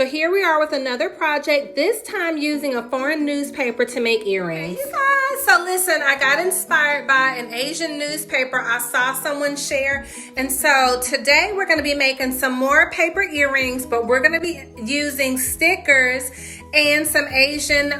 So here we are with another project, this time using a foreign newspaper to make earrings. Hey you guys, so listen, I got inspired by an Asian newspaper I saw someone share. And so today we're gonna be making some more paper earrings, but we're gonna be using stickers and some Asian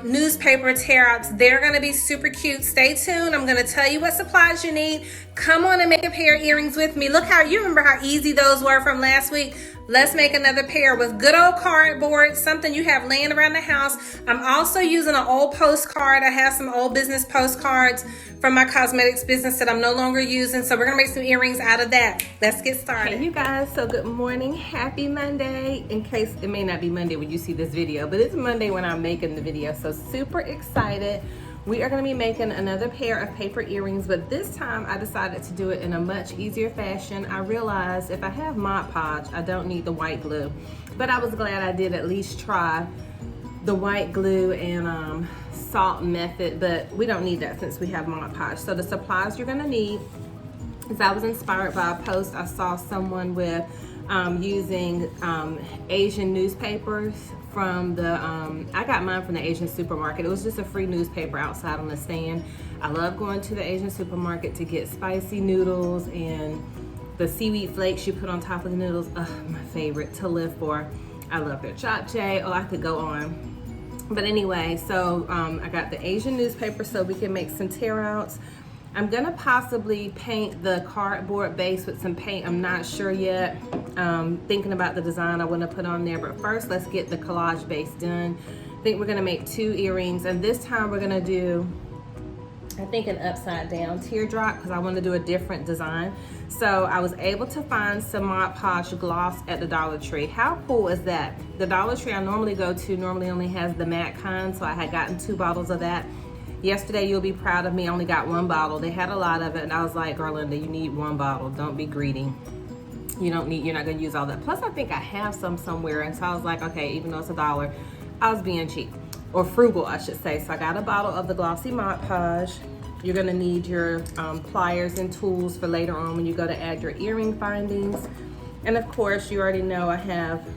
newspaper tear-outs. They're gonna be super cute. Stay tuned. I'm gonna tell you what supplies you need. Come on and make a pair of earrings with me. Look how, you remember how easy those were from last week? Let's make another pair with good old cardboard, something you have laying around the house. I'm also using an old postcard. I have some old business postcards from my cosmetics business that I'm no longer using. So we're gonna make some earrings out of that. Let's get started. Hey you guys, so good morning, happy Monday. In case it may not be Monday when you see this video, but it's Monday when I'm making the video. So super excited. We are gonna be making another pair of paper earrings, but this time I decided to do it in a much easier fashion. I realized if I have Mod Podge, I don't need the white glue, but I was glad I did at least try the white glue and salt method, but we don't need that since we have Mod Podge. So the supplies you're gonna need is, I was inspired by a post I saw someone with using Asian newspapers from the, I got mine from the Asian supermarket. It was just a free newspaper outside on the stand. I love going to the Asian supermarket to get spicy noodles and the seaweed flakes you put on top of the noodles. Ugh, my favorite to live for. I love their japchae. Oh, I could go on. But anyway, so I got the Asian newspaper so we can make some tear-outs. I'm gonna possibly paint the cardboard base with some paint. I'm not sure yet. Thinking about the design I wanna put on there, but first let's get the collage base done. I think we're gonna make 2 earrings, and this time we're gonna do, I think, an upside down teardrop because I want to do a different design. So I was able to find some Mod Podge gloss at the Dollar Tree. How cool is that? The Dollar Tree I normally go to normally only has the matte kind, so I had gotten 2 bottles of that. Yesterday, you'll be proud of me, I only got 1 bottle. They had a lot of it, and I was like, Garlinda, you need 1 bottle. Don't be greedy. You're not gonna use all that. Plus, I think I have some somewhere, and so I was like, okay, even though it's $1, I was being cheap. Or frugal, I should say. So I got a bottle of the glossy Mod Podge. You're gonna need your pliers and tools for later on when you go to add your earring findings. And of course, you already know I have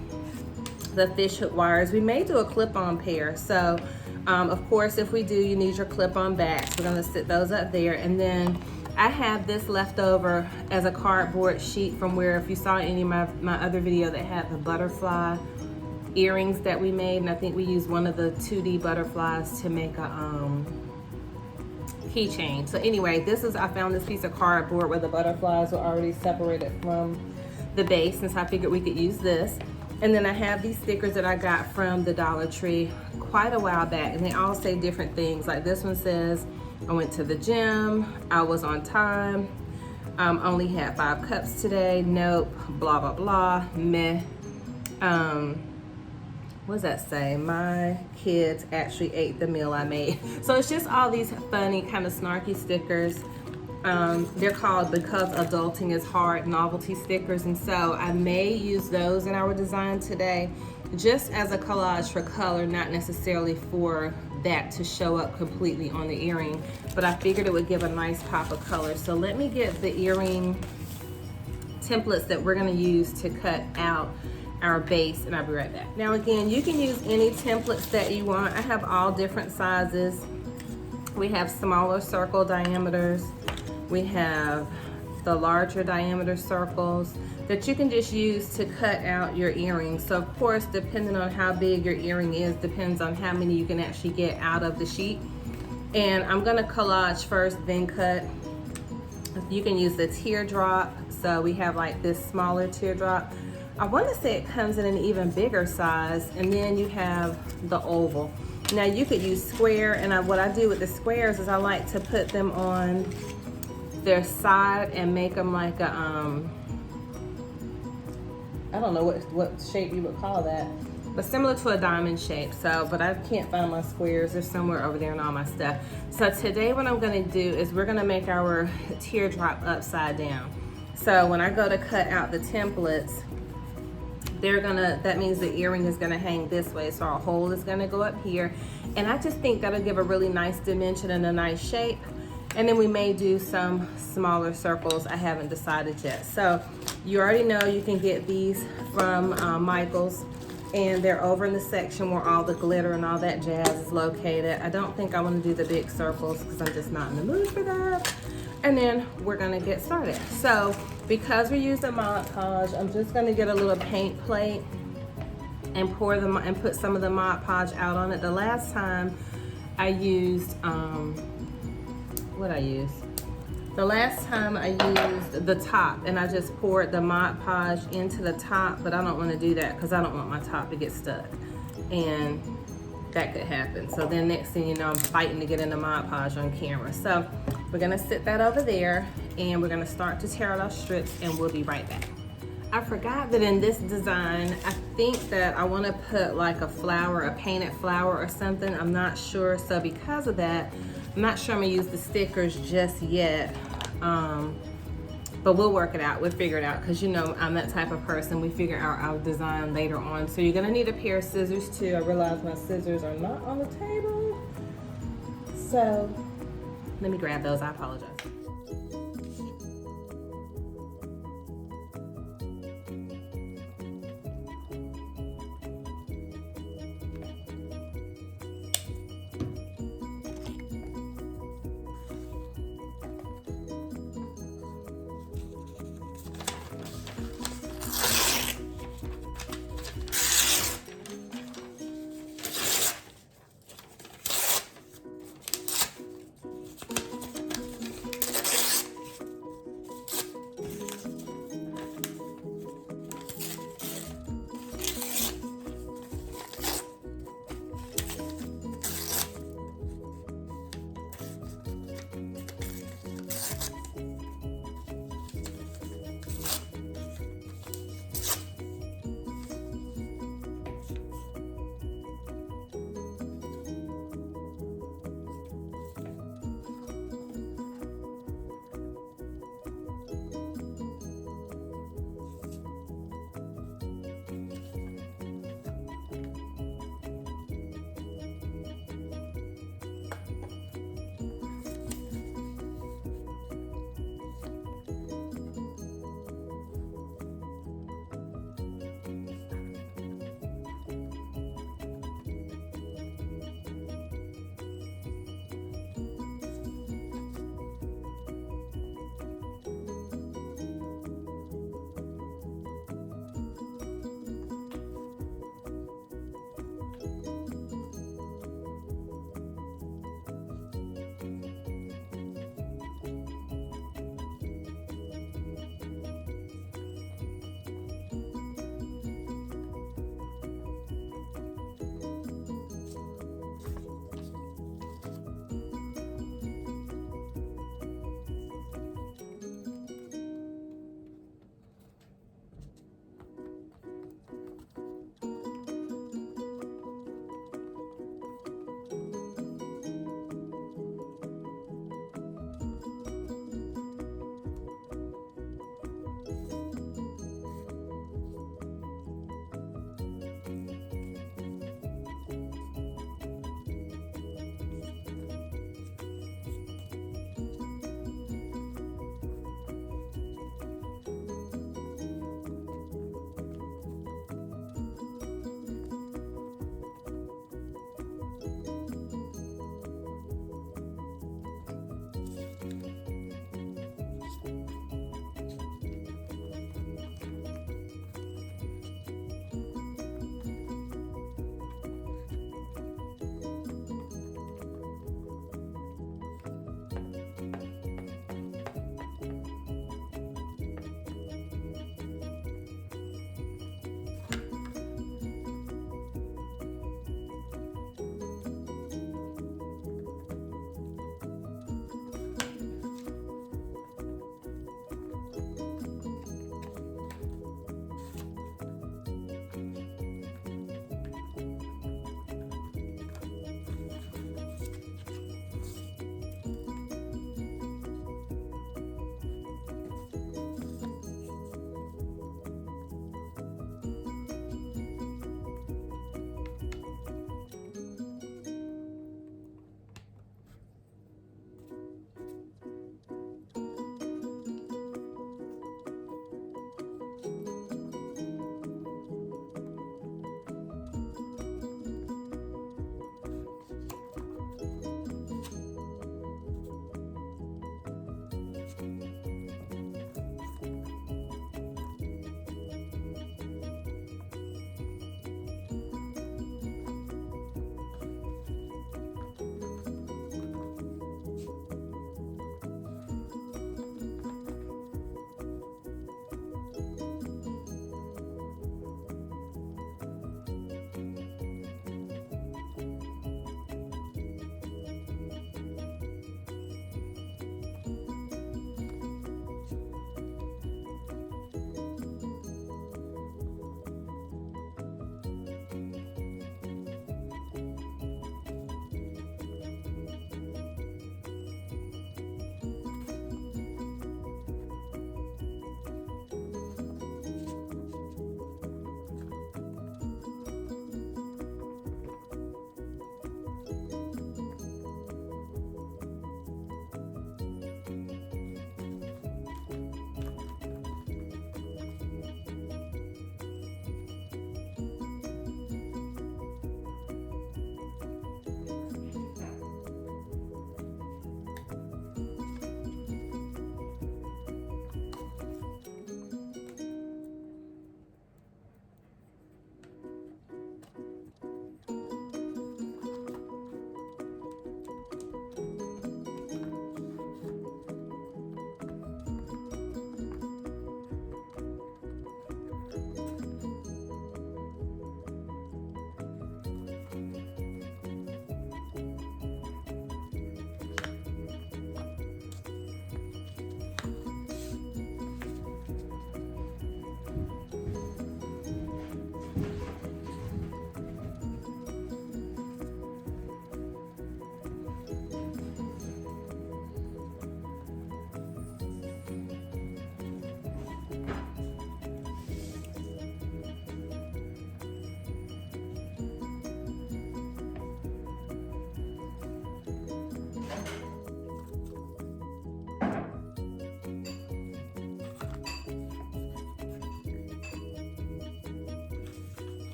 the fish hook wires. We may do a clip-on pair. So of course, if we do, you need your clip-on backs. We're gonna sit those up there. And then I have this left over as a cardboard sheet from where, if you saw any of my other video that had the butterfly earrings that we made, and I think we used one of the 2D butterflies to make a keychain. So anyway, I found this piece of cardboard where the butterflies were already separated from the base, since I figured we could use this. And then I have these stickers that I got from the Dollar Tree quite a while back, and they all say different things. Like this one says, I went to the gym, I was on time, only had 5 cups today, nope, blah, blah, blah, meh. What does that say? My kids actually ate the meal I made. So it's just all these funny kind of snarky stickers. They're called Because Adulting is Hard novelty stickers, and so I may use those in our design today just as a collage for color, not necessarily for that to show up completely on the earring, but I figured it would give a nice pop of color. So let me get the earring templates that we're gonna use to cut out our base, and I'll be right back. Now again, you can use any templates that you want. I have all different sizes. We have smaller circle diameters. We have the larger diameter circles that you can just use to cut out your earrings. So of course, depending on how big your earring is, depends on how many you can actually get out of the sheet. And I'm gonna collage first, then cut. You can use the teardrop. So we have like this smaller teardrop. I want to say it comes in an even bigger size, and then you have the oval. Now you could use square, and what I do with the squares is I like to put them on their side and make them like a, I don't know what shape you would call that, but similar to a diamond shape. So, but I can't find my squares. They're somewhere over there in all my stuff. So today what I'm gonna do is we're gonna make our teardrop upside down. So when I go to cut out the templates, that means the earring is gonna hang this way. So our hole is gonna go up here. And I just think that'll give a really nice dimension and a nice shape. And then we may do some smaller circles. I haven't decided yet. So you already know you can get these from Michael's. and they're over in the section where all the glitter and all that jazz is located. I don't think I want to do the big circles because I'm just not in the mood for that. And then we're gonna get started. So because we're using Mod Podge, I'm just gonna get a little paint plate and pour them and put some of the Mod Podge out on it. The last time I used, the last time I used the top, and I just poured the Mod Podge into the top, but I don't want to do that because I don't want my top to get stuck, and that could happen. So then next thing you know, I'm fighting to get in the Mod Podge on camera. So we're gonna sit that over there, and we're gonna start to tear out our strips, and we'll be right back. I forgot that in this design, I think that I want to put like a flower, a painted flower or something. I'm not sure. So because of that, I'm not sure I'm gonna use the stickers just yet. But we'll work it out. We'll figure it out, because you know I'm that type of person. We figure out our design later on. So you're gonna need a pair of scissors too. I realize my scissors are not on the table. So let me grab those. I apologize.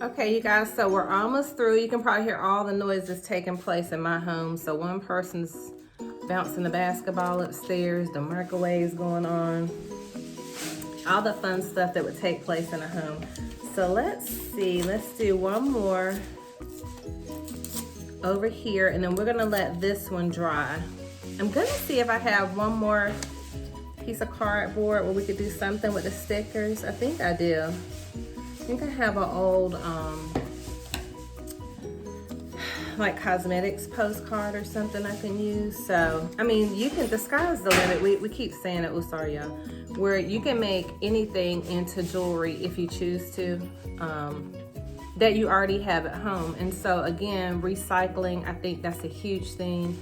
Okay, you guys, so we're almost through. You can probably hear all the noises taking place in my home. So one person's bouncing the basketball upstairs, the microwave's going on, all the fun stuff that would take place in a home. So let's see, let's do one more over here, and then we're gonna let this one dry. I'm gonna see if I have one more piece of cardboard where we could do something with the stickers. I think I do. I think I have an old like cosmetics postcard or something I can use. So I mean, you can, the sky's the limit. We keep saying it, oh sorry y'all, where you can make anything into jewelry if you choose to, that you already have at home. And so again, recycling, I think that's a huge thing.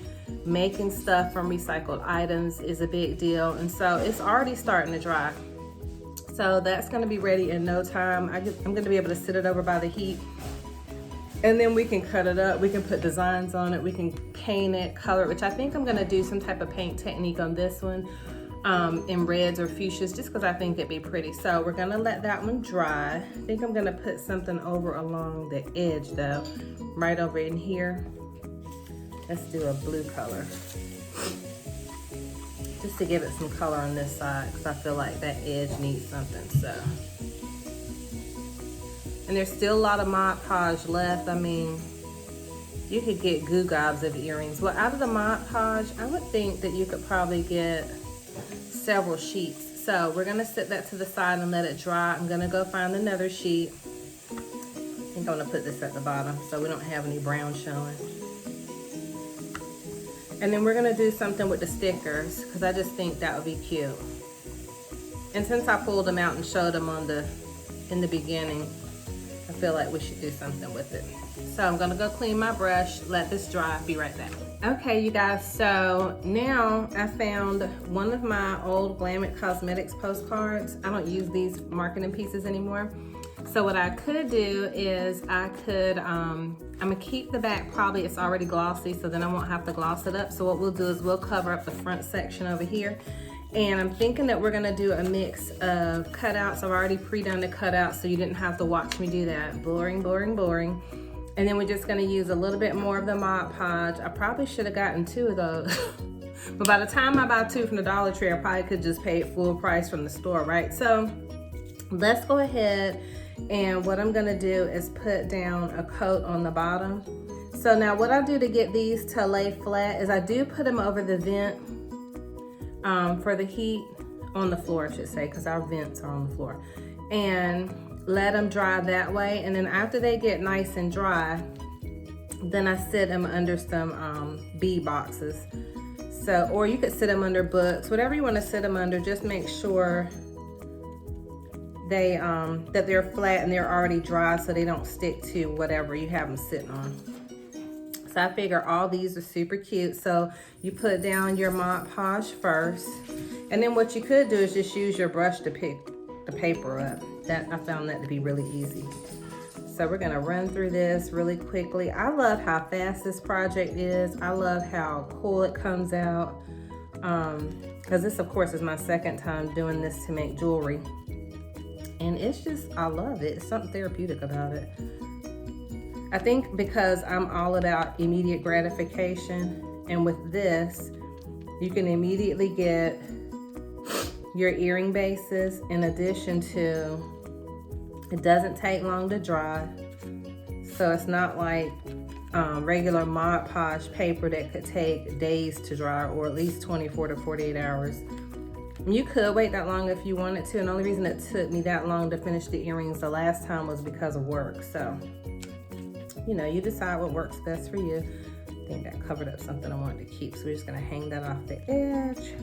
Making stuff from recycled items is a big deal. And so it's already starting to dry. So that's gonna be ready in no time. I'm gonna be able to sit it over by the heat, and then we can cut it up. We can put designs on it. We can paint it, color it, which I think I'm gonna do some type of paint technique on this one in reds or fuchsias, just because I think it'd be pretty. So we're gonna let that one dry. I think I'm gonna put something over along the edge though, right over in here. Let's do a blue color, just to give it some color on this side, because I feel like that edge needs something. So, and there's still a lot of Mod Podge left. I mean, you could get goo gobs of earrings. Well, out of the Mod Podge, I would think that you could probably get several sheets. So we're gonna set that to the side and let it dry. I'm gonna go find another sheet. I think I'm gonna put this at the bottom so we don't have any brown showing. And then we're gonna do something with the stickers, because I just think that would be cute. And since I pulled them out and showed them in the beginning, I feel like we should do something with it. So I'm gonna go clean my brush, let this dry, be right back. Okay, you guys, so now I found one of my old Glamit Cosmetics postcards. I don't use these marketing pieces anymore. So what I could do is I could, I'm gonna keep the back, probably it's already glossy, so then I won't have to gloss it up. So what we'll do is we'll cover up the front section over here. And I'm thinking that we're gonna do a mix of cutouts. I've already pre-done the cutouts, so you didn't have to watch me do that. Boring, boring, boring. And then we're just gonna use a little bit more of the Mod Podge. I probably should have gotten 2 of those. But by the time I buy 2 from the Dollar Tree, I probably could just pay it full price from the store, right? So let's go ahead, and what I'm gonna do is put down a coat on the bottom. So now what I do to get these to lay flat is I do put them over the vent for the heat, on the floor I should say, because our vents are on the floor, and let them dry that way. And then after they get nice and dry, then I sit them under some bead boxes. So, or you could sit them under books, whatever you want to sit them under. Just make sure they that they're flat and they're already dry, so they don't stick to whatever you have them sitting on. So I figure all these are super cute. So you put down your Mod Podge first, and then what you could do is just use your brush to pick the paper up. That I found that to be really easy. So we're gonna run through this really quickly. I love how fast this project is. I love how cool it comes out. Because this of course is my second time doing this to make jewelry. And it's just, I love it. It's something therapeutic about it. I think because I'm all about immediate gratification, and with this, you can immediately get your earring bases, in addition to, it doesn't take long to dry. So it's not like regular Mod Podge paper that could take days to dry, or at least 24 to 48 hours. You could wait that long if you wanted to, and the only reason it took me that long to finish the earrings the last time was because of work. So, you know, you decide what works best for you. I think that covered up something I wanted to keep, so we're just gonna hang that off the edge.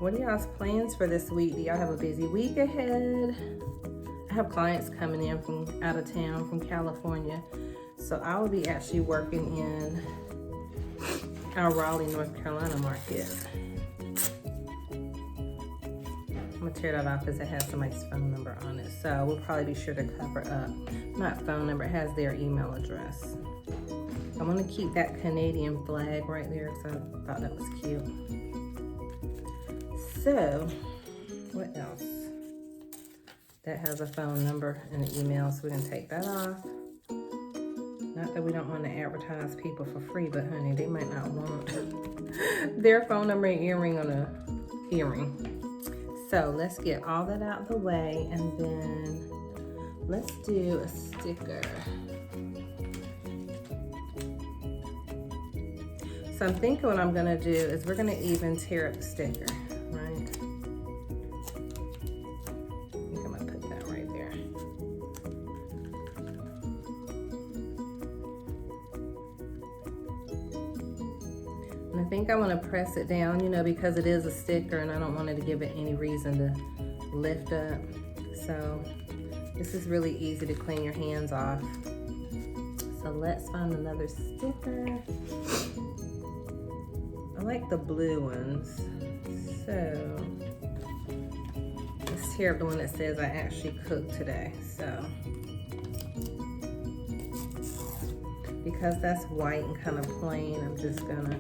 What are y'all's plans for this week? Do y'all have a busy week ahead? I have clients coming in from out of town, from California. So I will be actually working in our Raleigh, North Carolina market. I'm gonna tear that off because it has somebody's phone number on it. So we'll probably be sure to cover up, not phone number, it has their email address. I want to keep that Canadian flag right there because I thought that was cute. So, what else? that has a phone number and an email, so we're gonna take that off. Not that we don't want to advertise people for free, but honey, they might not want their phone number and earring on a earring. So let's get all that out of the way, and then let's do a sticker. So I'm thinking what I'm gonna do is we're gonna even tear up the sticker, right? I think I'm gonna put that right there. And I think I wanna press it down, you know, because it is a sticker and I don't want it to give it any reason to lift up. So this is really easy to clean your hands off. So let's find another sticker. I like the blue ones. So let's tear up the one that says I actually cooked today. So because that's white and kind of plain, I'm just gonna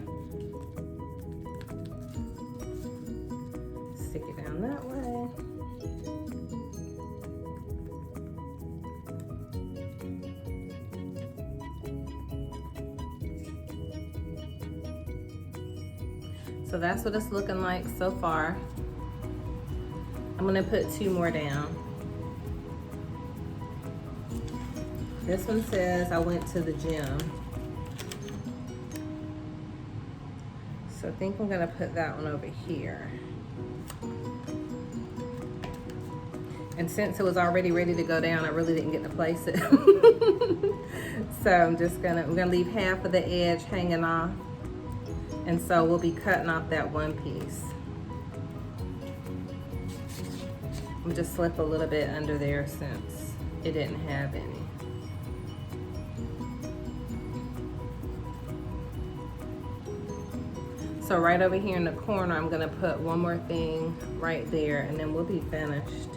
stick it down that way. So that's what it's looking like so far. I'm gonna put 2 more down. This one says I went to the gym. So I think I'm gonna put that one over here. And since it was already ready to go down, I really didn't get to place it. So I'm gonna leave half of the edge hanging off. And so we'll be cutting off that one piece. I'll just slip a little bit under there since it didn't have any. So right over here in the corner, I'm gonna put one more thing right there and then we'll be finished.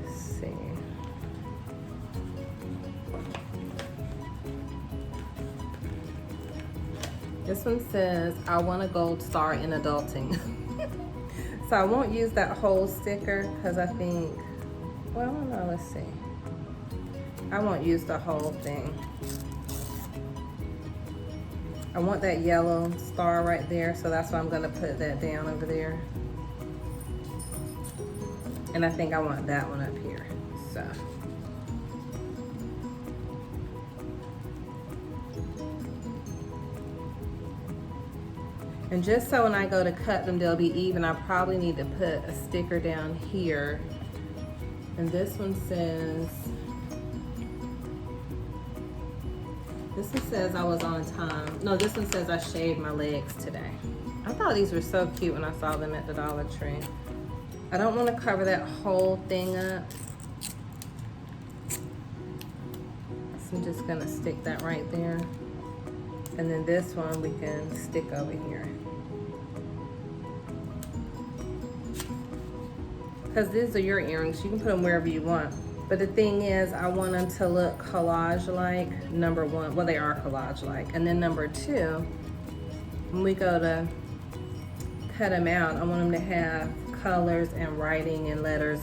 Let's see. This one says, I want a gold star in adulting. So I won't use that whole sticker because I think, well, I don't know, let's see. I won't use the whole thing. I want that yellow star right there, so that's why I'm gonna put that down over there. And I think I want that one up here, so. And just so when I go to cut them, they'll be even, I probably need to put a sticker down here. And this one says, I was on time. No, this one says I shaved my legs today. I thought these were so cute when I saw them at the Dollar Tree. I don't want to cover that whole thing up. So I'm just gonna stick that right there. And then this one we can stick over here. Because these are your earrings, you can put them wherever you want. But the thing is, I want them to look collage-like, number one. Well, they are collage-like. And then number 2, when we go to cut them out, I want them to have colors and writing and letters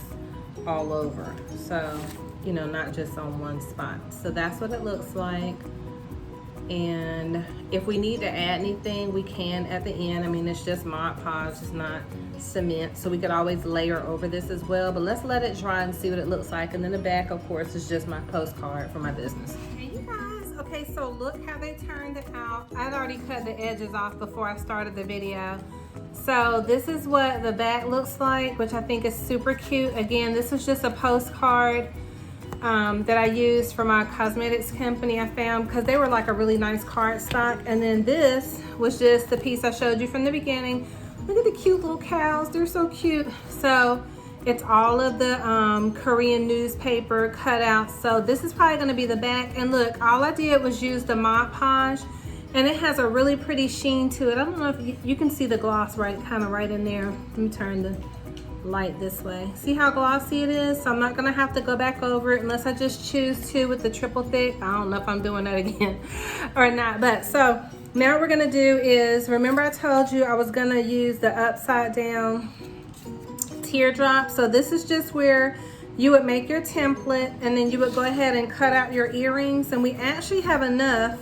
all over. So, you know, not just on one spot. So that's what it looks like. And if we need to add anything, we can at the end. I mean, it's just Mod Podge, it's not cement, so we could always layer over this as well. But let's let it dry and see what it looks like. And then the back, of course, is just my postcard for my business. Hey, you guys. Okay, so look how they turned it out. I'd already cut the edges off before I started the video. So this is what the back looks like, which I think is super cute. Again, this was just a postcard that I used for my cosmetics company I found because they were like a really nice cardstock. And then this was just the piece I showed you from the beginning. Look at the cute little cows, they're so cute. So it's all of the Korean newspaper cut out. So this is probably gonna be the back. And look, all I did was use the Mod Podge, and it has a really pretty sheen to it. I don't know if you can see the gloss right in there. Let me turn the light this way. See how glossy it is? So I'm not gonna have to go back over it unless I just choose to with the triple thick. I don't know if I'm doing that again or not. But so now what we're gonna do is, remember I told you I was gonna use the upside down teardrop. So this is just where you would make your template and then you would go ahead and cut out your earrings. And we actually have enough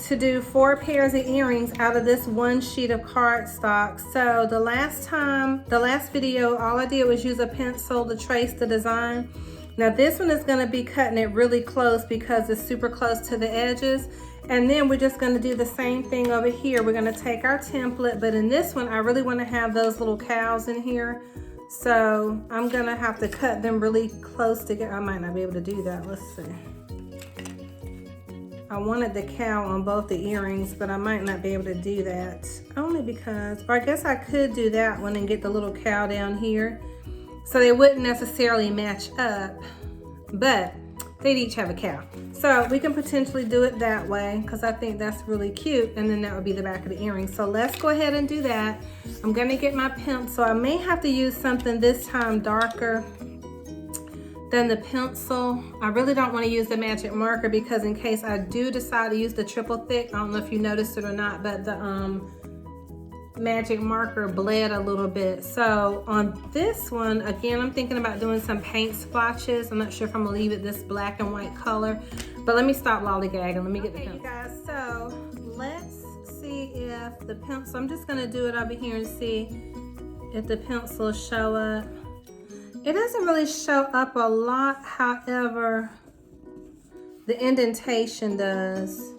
to do 4 pairs of earrings out of this one sheet of cardstock. So the last video, all I did was use a pencil to trace the design. Now this one is gonna be cutting it really close because it's super close to the edges. And then we're just gonna do the same thing over here. We're gonna take our template, but in this one, I really wanna have those little cows in here. So I'm gonna have to cut them really close together. I might not be able to do that, let's see. I wanted the cow on both the earrings, but I might not be able to do that. Only because, or I guess I could do that one and get the little cow down here. So they wouldn't necessarily match up, but they'd each have a cow. So we can potentially do it that way because I think that's really cute, and then that would be the back of the earring. So let's go ahead and do that. I'm gonna get my pencil. I may have to use something this time darker than the pencil. I really don't want to use the magic marker because in case I do decide to use the triple thick, I don't know if you noticed it or not, but the magic marker bled a little bit. So on this one, again, I'm thinking about doing some paint splotches. I'm not sure if I'm gonna leave it this black and white color, but let me stop lollygagging. Let me get the pencil. You guys, so let's see if the pencil, I'm just gonna do it over here and see if the pencil show up. It doesn't really show up a lot, however, the indentation does.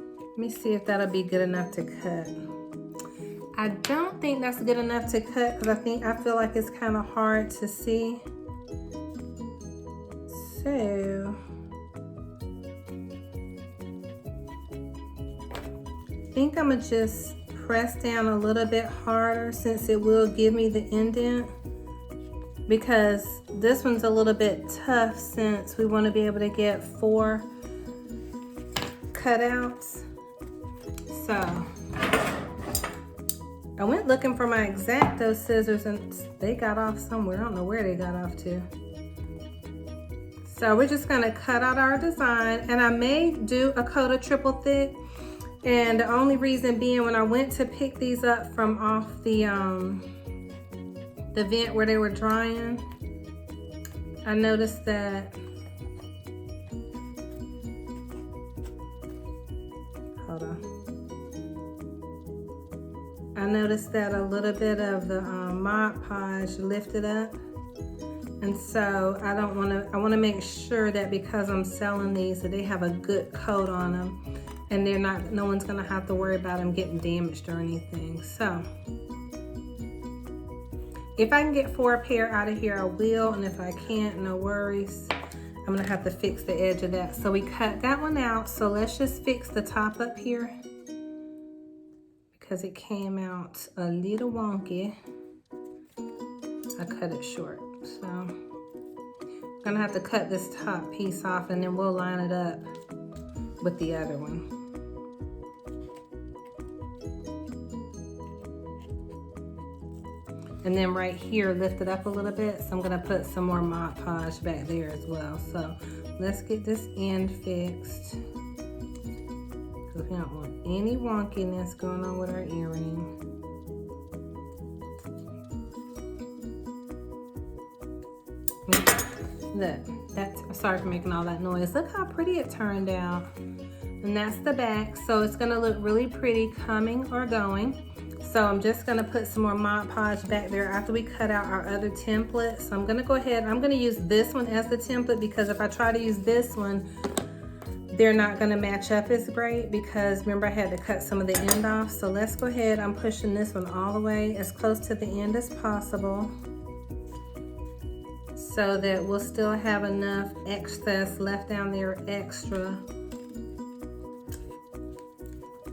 Let me see if that'll be good enough to cut. I don't think that's good enough to cut because I feel like it's kind of hard to see. So I think I'm gonna just press down a little bit harder since it will give me the indent, because this one's a little bit tough since we want to be able to get 4 cutouts. So I went looking for my X-Acto scissors and they got off somewhere. I don't know where they got off to. So we're just gonna cut out our design, and I may do a coat of triple thick. And the only reason being, when I went to pick these up from off the vent where they were drying, I noticed that, hold on. I noticed that a little bit of the Mod Podge lifted up. And so I want to make sure that because I'm selling these, that they have a good coat on them and no one's gonna have to worry about them getting damaged or anything. So if I can get 4 pair out of here, I will, and if I can't, no worries. I'm gonna have to fix the edge of that. So we cut that one out, so let's just fix the top up here because it came out a little wonky. I cut it short, so I'm gonna have to cut this top piece off and then we'll line it up with the other one. And then right here, lift it up a little bit. So I'm gonna put some more Mod Podge back there as well. So let's get this end fixed, because we don't want any wonkiness going on with our earring. Look, sorry for making all that noise. Look how pretty it turned out. And that's the back. So it's gonna look really pretty coming or going. So I'm just gonna put some more Mod Podge back there after we cut out our other template. So I'm gonna go ahead, I'm gonna use this one as the template, because if I try to use this one, they're not gonna match up as great, because remember I had to cut some of the end off. So let's go ahead, I'm pushing this one all the way as close to the end as possible so that we'll still have enough excess left down there extra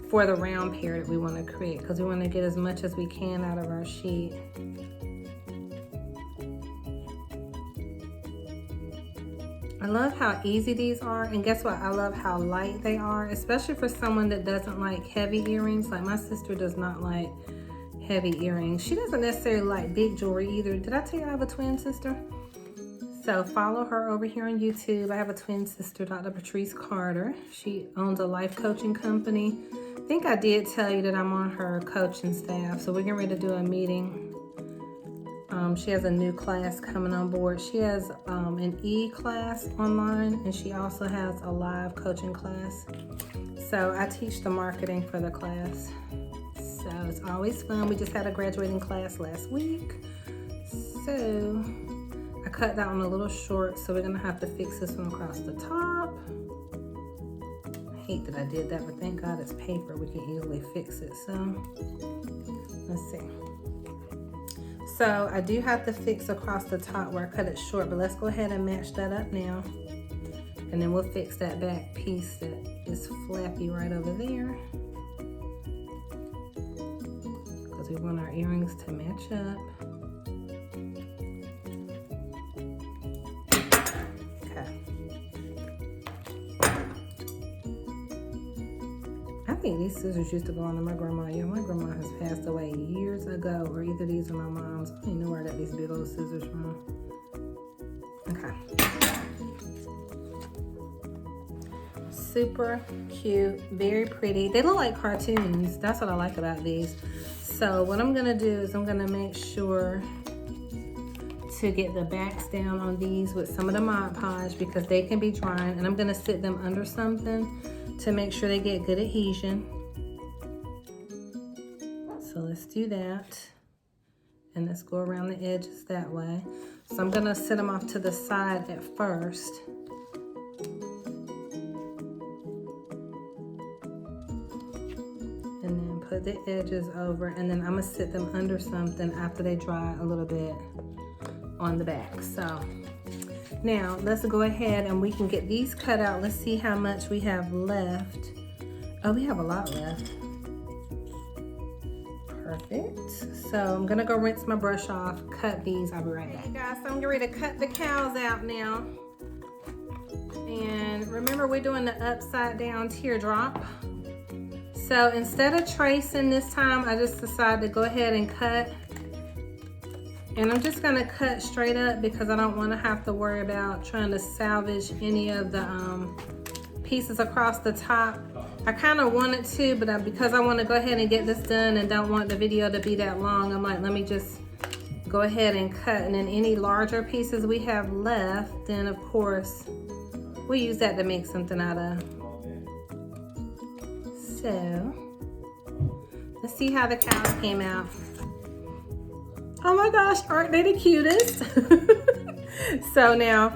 for the round pair that we want to create, because we want to get as much as we can out of our sheet. I love how easy these are, and guess what? I love how light they are, especially for someone that doesn't like heavy earrings. Like my sister does not like heavy earrings. She doesn't necessarily like big jewelry either. Did I tell you I have a twin sister? So follow her over here on YouTube. I have a twin sister, Dr. Patrice Carter. She owns a life coaching company. think I did tell you that I'm on her coaching staff, so we're getting ready to do a meeting. She has a new class coming on board. She has an e-class online, and she also has a live coaching class. So I teach the marketing for the class. So it's always fun. We just had a graduating class last week. So I cut that one a little short, so we're gonna have to fix this one across the top. I hate that I did that, but thank God it's paper. We can easily fix it. So let's see. So I do have to fix across the top where I cut it short, but let's go ahead and match that up now. And then we'll fix that back piece that is flappy right over there. Because we want our earrings to match up. I think these scissors used to go on my grandma. Yeah, my grandma has passed away years ago, or either these are my mom's. I don't even know where I got these big old scissors from. Okay. Super cute, very pretty. They look like cartoons. That's what I like about these. So what I'm gonna do is I'm gonna make sure to get the backs down on these with some of the Mod Podge because they can be drying, and I'm gonna sit them under something to make sure they get good adhesion. So let's do that. And let's go around the edges that way. So I'm gonna sit them off to the side at first. And then put the edges over, and then I'm gonna sit them under something after they dry a little bit on the back. So now let's go ahead and we can get these cut out. Let's see how much we have left. Oh, we have a lot left. Perfect. So I'm gonna go rinse my brush off, cut these. I'll be right back. Hey guys, so I'm getting ready to cut the cows out now. And remember, we're doing the upside down teardrop. So instead of tracing this time, I just decided to go ahead and cut. And I'm just gonna cut straight up because I don't wanna have to worry about trying to salvage any of the pieces across the top. I kinda wanted to, but because I wanna go ahead and get this done and don't want the video to be that long, I'm like, let me just go ahead and cut. And then any larger pieces we have left, then of course, we'll use that to make something out of. So, let's see how the cows came out. Oh my gosh, aren't they the cutest? So now,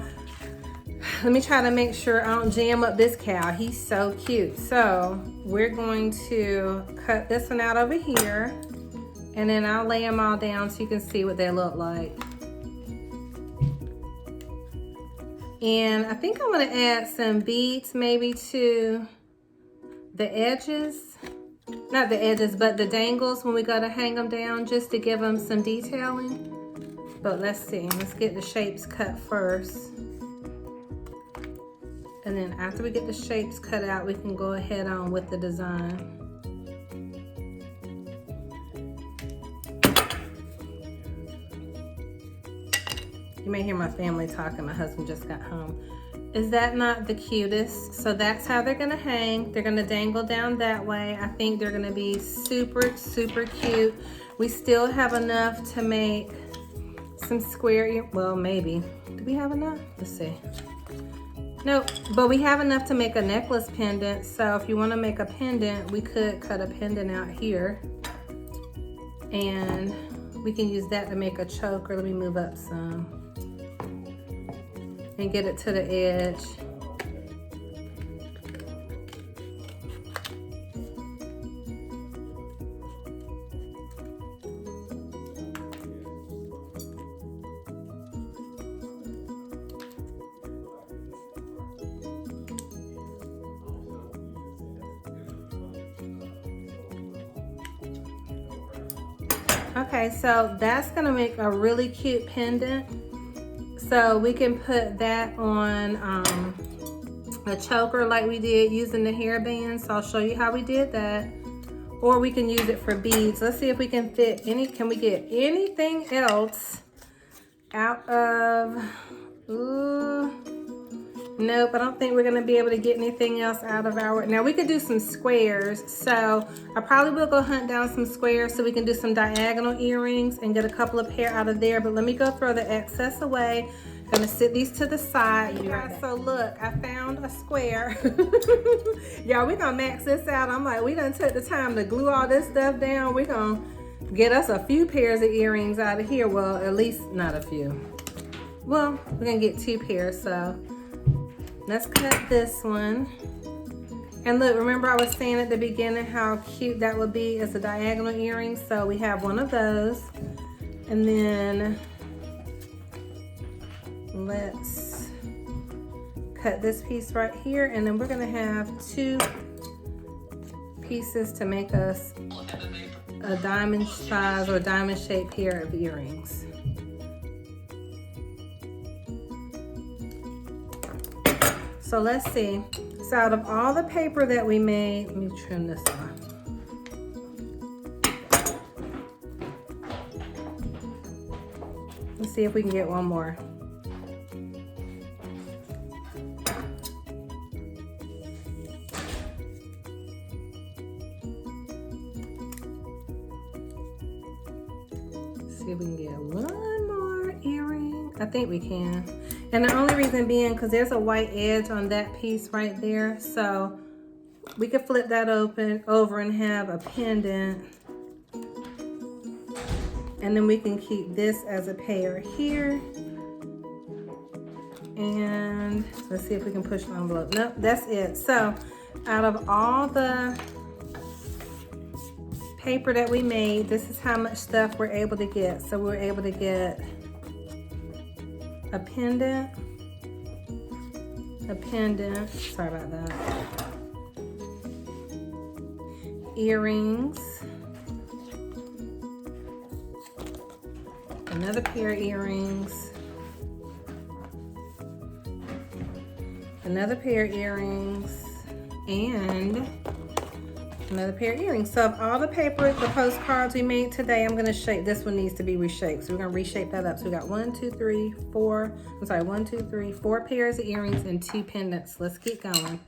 let me try to make sure I don't jam up this cow. He's so cute. So we're going to cut this one out over here, and then I'll lay them all down so you can see what they look like. And I think I'm gonna add some beads maybe to the edges. Not the edges, but the dangles when we go to hang them down, just to give them some detailing. But let's see, let's get the shapes cut first. And then after we get the shapes cut out, we can go ahead on with the design. You may hear my family talking. My husband just got home. Is that not the cutest? So that's how they're gonna hang. They're gonna dangle down that way. I think they're gonna be super, super cute. We still have enough to make some square, well, maybe. Do we have enough? Let's see. Nope, but we have enough to make a necklace pendant. So if you wanna make a pendant, we could cut a pendant out here. And we can use that to make a choker. Let me move up some. And get it to the edge. Okay, so that's gonna make a really cute pendant. So we can put that on a choker like we did using the hairband. So I'll show you how we did that. Or we can use it for beads. Let's see if we can fit any, can we get anything else out of, Nope, I don't think we're gonna be able to get anything else out of our, now we could do some squares. So I probably will go hunt down some squares so we can do some diagonal earrings and get a couple of pair out of there. But let me go throw the excess away. Gonna sit these to the side. You guys, so look, I found a square. Y'all, we gonna max this out. I'm like, we done took the time to glue all this stuff down. We gonna get us a few pairs of earrings out of here. Well, at least not a few. Well, we're gonna get 2 pairs, so let's cut this one. And look, remember I was saying at the beginning how cute that would be as a diagonal earring. So we have one of those. And then let's cut this piece right here. And then we're gonna have 2 pieces to make us a diamond size or diamond shaped pair of earrings. So let's see. So out of all the paper that we made, let me trim this off. Let's see if we can get one more. Let's see if we can get one more earring. I think we can. And the only reason being because there's a white edge on that piece right there. So we could flip that over and have a pendant. And then we can keep this as a pair here. And let's see if we can push the envelope. Nope, that's it. So out of all the paper that we made, this is how much stuff we're able to get. So we're able to get a pendant, sorry about that, earrings, another pair of earrings, another pair of earrings, and another pair of earrings. So of all the paper, the postcards we made today, I'm going to shape, this one needs to be reshaped. So we're going to reshape that up. So we got 4 pairs of earrings and 2 pendants. Let's get going.